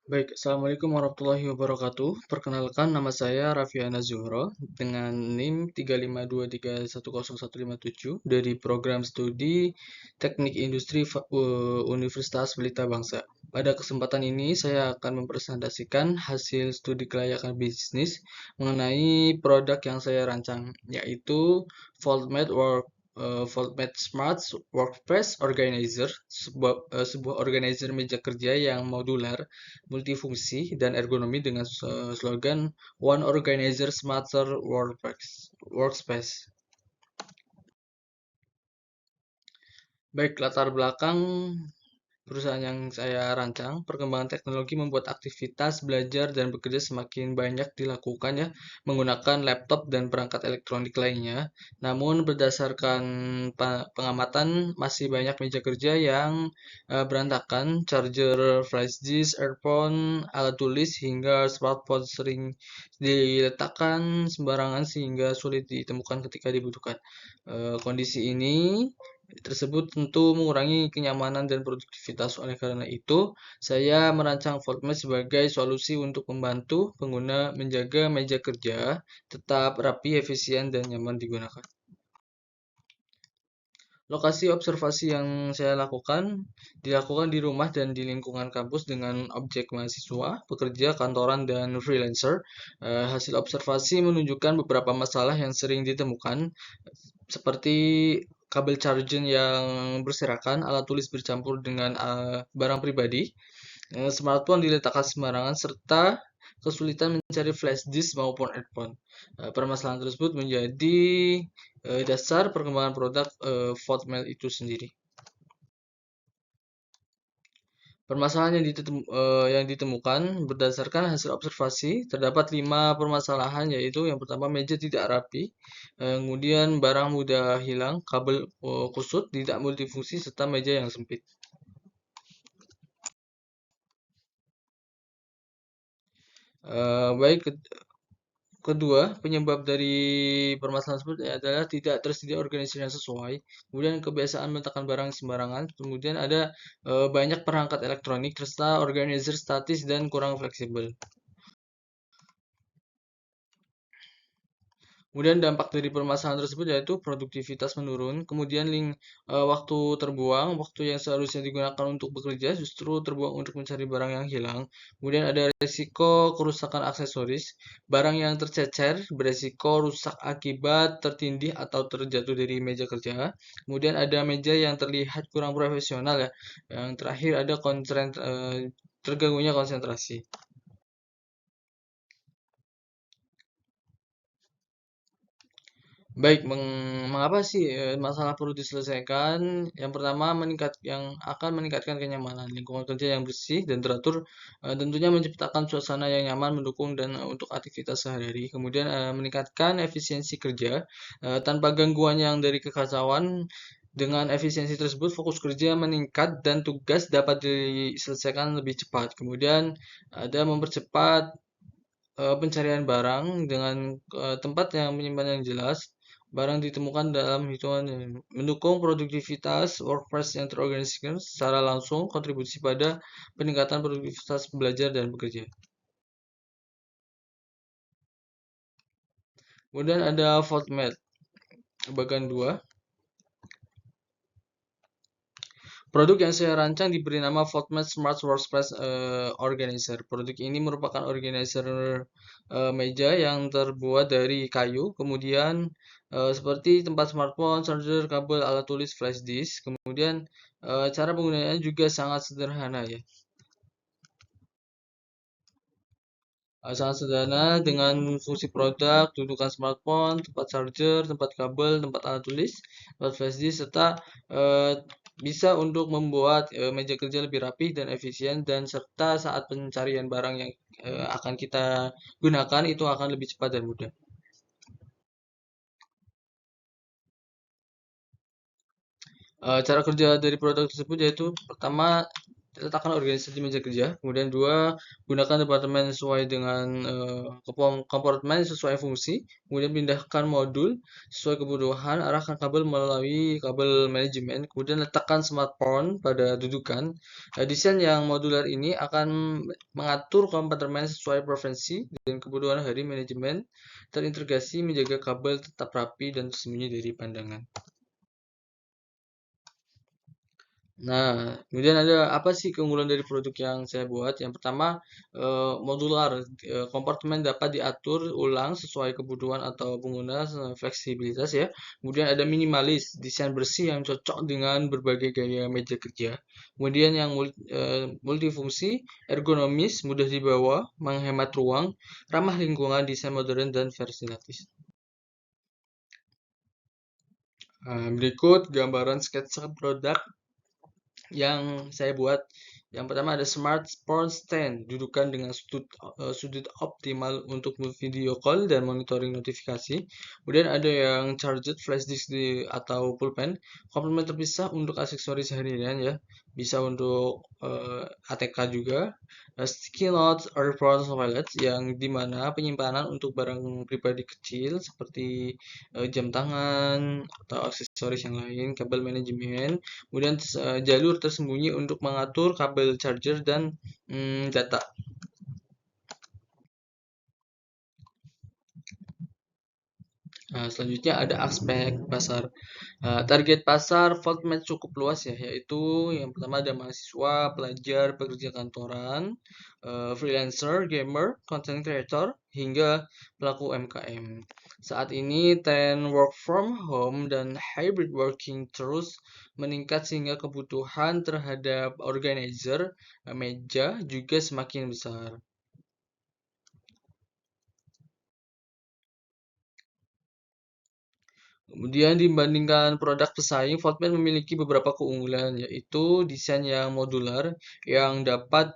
Baik, Assalamualaikum warahmatullahi wabarakatuh. Perkenalkan, nama saya Raffiana Zuhro dengan NIM 352310157 dari program studi Teknik Industri Universitas Pelita Bangsa. Pada kesempatan ini, saya akan mempresentasikan hasil studi kelayakan bisnis mengenai produk yang saya rancang, yaitu FoltMate FoltMate Smart Workspace Organizer, sebuah organizer meja kerja yang modular, multifungsi, dan ergonomi dengan slogan One Organizer Smarter Workspace. Baik, latar belakang perusahaan yang saya rancang, perkembangan teknologi membuat aktivitas belajar dan bekerja semakin banyak dilakukan ya menggunakan laptop dan perangkat elektronik lainnya. Namun berdasarkan pengamatan masih banyak meja kerja yang berantakan, charger, flash disk, earphone, alat tulis hingga smartphone sering diletakkan sembarangan sehingga sulit ditemukan ketika dibutuhkan. Kondisi ini tersebut tentu mengurangi kenyamanan dan produktivitas. Oleh karena itu, saya merancang FortiMate sebagai solusi untuk membantu pengguna menjaga meja kerja tetap rapi, efisien, dan nyaman digunakan. Lokasi observasi yang saya lakukan dilakukan di rumah dan di lingkungan kampus dengan objek mahasiswa, pekerja, kantoran, dan freelancer. Hasil observasi menunjukkan beberapa masalah yang sering ditemukan, seperti kabel charger yang berserakan, alat tulis bercampur dengan barang pribadi, smartphone diletakkan sembarangan, serta kesulitan mencari flash disk maupun earphone. Permasalahan tersebut menjadi dasar perkembangan produk FortiMate itu sendiri. Permasalahan yang ditemukan berdasarkan hasil observasi, terdapat 5 permasalahan, yaitu yang pertama meja tidak rapi, kemudian barang mudah hilang, kabel kusut, tidak multifungsi, serta meja yang sempit. Baik, kedua, penyebab dari permasalahan tersebut adalah tidak tersedia organisasi yang sesuai, kemudian kebiasaan meletakkan barang sembarangan, kemudian ada banyak perangkat elektronik, serta organizer statis dan kurang fleksibel. Kemudian dampak dari permasalahan tersebut yaitu produktivitas menurun, kemudian waktu terbuang, waktu yang seharusnya digunakan untuk bekerja justru terbuang untuk mencari barang yang hilang. Kemudian ada resiko kerusakan aksesoris, barang yang tercecer beresiko rusak akibat tertindih atau terjatuh dari meja kerja. Kemudian ada meja yang terlihat kurang profesional ya. Yang terakhir ada terganggunya konsentrasi. Baik, mengapa sih masalah perlu diselesaikan? Yang pertama, yang akan meningkatkan kenyamanan lingkungan kerja yang bersih dan teratur, tentunya menciptakan suasana yang nyaman, mendukung dan untuk aktivitas sehari-hari. Kemudian meningkatkan efisiensi kerja tanpa gangguan yang dari kekacauan. Dengan efisiensi tersebut, fokus kerja meningkat dan tugas dapat diselesaikan lebih cepat. Kemudian ada mempercepat pencarian barang dengan tempat yang menyimpan yang jelas. Barang ditemukan dalam hitungan yang mendukung produktivitas workforce yang terorganisir secara langsung, kontribusi pada peningkatan produktivitas belajar dan bekerja. Kemudian ada FortiMate bagian 2. Produk yang saya rancang diberi nama FortiMate Smart Workspace Organizer. Produk ini merupakan organizer meja yang terbuat dari kayu, kemudian seperti tempat smartphone, charger, kabel, alat tulis, flash disk. Kemudian cara penggunaannya juga sangat sederhana ya. Sangat sederhana dengan fungsi produk, dudukan smartphone, tempat charger, tempat kabel, tempat alat tulis, tempat flash disk, serta eh, bisa untuk membuat meja kerja lebih rapi dan efisien, dan serta saat pencarian barang yang akan kita gunakan itu akan lebih cepat dan mudah. Cara kerja dari produk tersebut yaitu pertama, letakkan organisasi meja kerja. Kemudian dua, gunakan departemen sesuai dengan kompartemen sesuai fungsi. Kemudian pindahkan modul sesuai kebutuhan. Arahkan kabel melalui kabel manajemen. Kemudian letakkan smartphone pada dudukan. Desain yang modular ini akan mengatur kompartemen sesuai preferensi dan kebutuhan hari manajemen. Terintegrasi menjaga kabel tetap rapi dan tersembunyi dari pandangan. Nah, kemudian ada apa sih keunggulan dari produk yang saya buat? Yang pertama, modular, kompartemen dapat diatur ulang sesuai kebutuhan atau pengguna, fleksibilitas ya. Kemudian ada minimalis, desain bersih yang cocok dengan berbagai gaya meja kerja. Kemudian yang multifungsi, ergonomis, mudah dibawa, menghemat ruang, ramah lingkungan, desain modern dan versatilitas. Berikut gambaran sketsa produk yang saya buat. Yang pertama ada smart phone stand, dudukan dengan sudut optimal untuk video call dan monitoring notifikasi. Kemudian ada yang charged flash disk atau pulpen, komplement terpisah untuk aksesoris harian ya, bisa untuk ATK juga. Sticky notes or reference wallets yang dimana penyimpanan untuk barang pribadi kecil seperti jam tangan atau aksesoris yang lain, kabel manajemen. Kemudian jalur tersembunyi untuk mengatur kabel charger dan data. Nah, selanjutnya ada aspek pasar. Target pasar Voltmed cukup luas ya, yaitu yang pertama ada mahasiswa, pelajar, pekerja kantoran, freelancer, gamer, content creator, hingga pelaku UMKM. Saat ini tren work from home dan hybrid working terus meningkat sehingga kebutuhan terhadap organizer meja juga semakin besar. Kemudian dibandingkan produk pesaing, Fortman memiliki beberapa keunggulan, yaitu desain yang modular yang dapat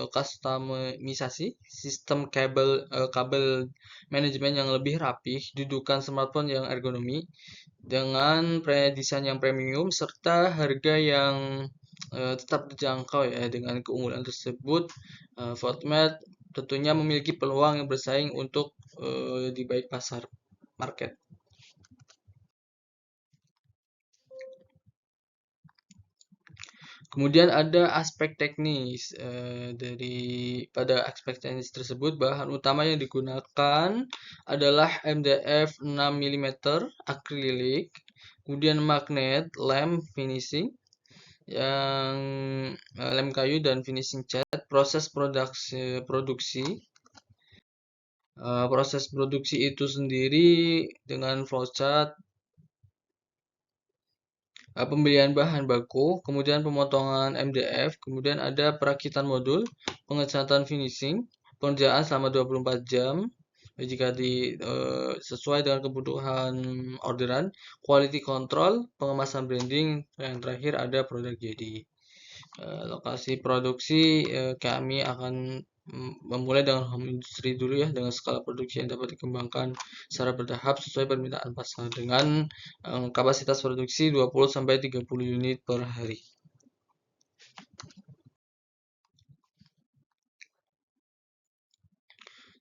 customisasi, sistem kabel manajemen yang lebih rapih, dudukan smartphone yang ergonomi, dengan desain yang premium serta harga yang tetap terjangkau ya. Dengan keunggulan tersebut, Fortman tentunya memiliki peluang yang bersaing untuk di baik pasar market. Kemudian ada aspek teknis. Pada aspek teknis tersebut, bahan utama yang digunakan adalah MDF 6 mm akrilik, kemudian magnet, lem finishing, yang lem kayu dan finishing cat, proses produksi itu sendiri dengan flowchart, pembelian bahan baku, kemudian pemotongan MDF, kemudian ada perakitan modul, pengecatan finishing, pengerjaan selama 24 jam jika sesuai dengan kebutuhan orderan, quality control, pengemasan branding, yang terakhir ada produk jadi. Lokasi produksi kami akan memulai dengan home industry dulu ya, dengan skala produksi yang dapat dikembangkan secara bertahap sesuai permintaan pasar dengan kapasitas produksi 20 sampai 30 unit per hari.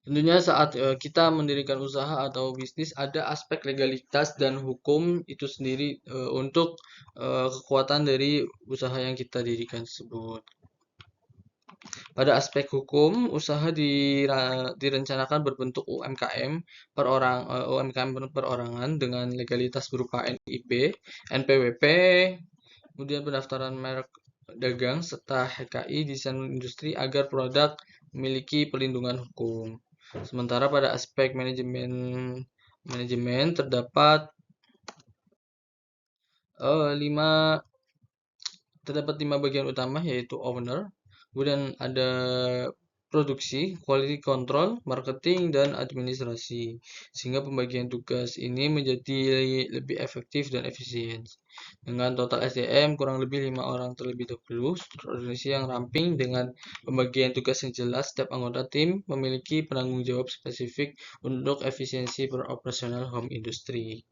Tentunya saat kita mendirikan usaha atau bisnis ada aspek legalitas dan hukum itu sendiri untuk kekuatan dari usaha yang kita dirikan tersebut. Pada aspek hukum, usaha direncanakan berbentuk UMKM perorangan dengan legalitas berupa NIP, NPWP, kemudian pendaftaran merek dagang serta HKI desain industri agar produk memiliki perlindungan hukum. Sementara pada aspek manajemen terdapat lima lima bagian utama, yaitu owner, kemudian ada produksi, quality control, marketing, dan administrasi. Sehingga pembagian tugas ini menjadi lebih efektif dan efisien. Dengan total SDM kurang lebih 5 orang terlebih dahulu, struktur organisasi yang ramping dengan pembagian tugas yang jelas, setiap anggota tim memiliki penanggung jawab spesifik untuk efisiensi beroperasional home industry.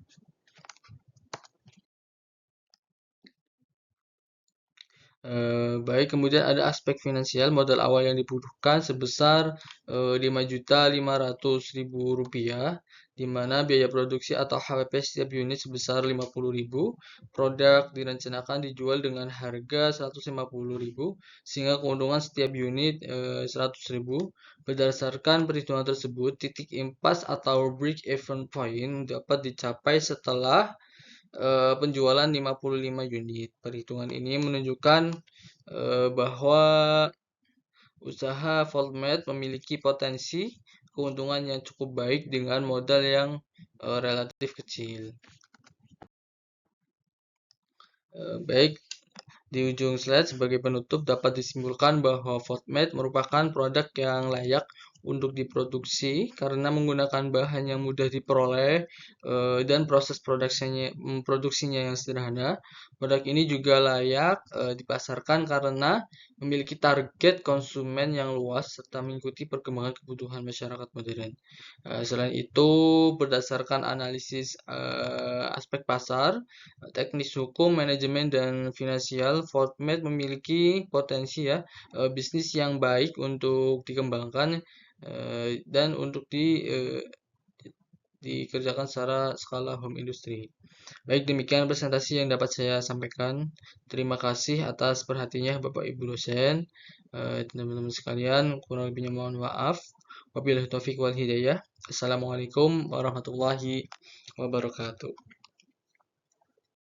Baik, kemudian ada aspek finansial, modal awal yang dibutuhkan sebesar Rp5.500.000, di mana biaya produksi atau HPP setiap unit sebesar 50.000. Produk direncanakan dijual dengan harga 150.000, sehingga keuntungan setiap unit 100.000. Berdasarkan perhitungan tersebut, titik impas atau break even point dapat dicapai setelah penjualan 55 unit. Perhitungan ini menunjukkan bahwa usaha Voltmed memiliki potensi keuntungan yang cukup baik dengan modal yang relatif kecil. Baik, di ujung slide sebagai penutup dapat disimpulkan bahwa FODMAP merupakan produk yang layak untuk diproduksi karena menggunakan bahan yang mudah diperoleh dan proses produksinya yang sederhana. Produk ini juga layak dipasarkan karena memiliki target konsumen yang luas serta mengikuti perkembangan kebutuhan masyarakat modern. Selain itu, berdasarkan analisis aspek pasar, teknis hukum, manajemen, dan finansial, Fortmed memiliki potensi ya bisnis yang baik untuk dikembangkan dan untuk dikerjakan secara skala home industry. Baik, demikian presentasi yang dapat saya sampaikan. Terima kasih atas perhatiannya Bapak Ibu dosen, teman-teman sekalian. Kurang lebihnya mohon maaf. Wabillahi taufiq wal hidayah. Assalamualaikum warahmatullahi wabarakatuh.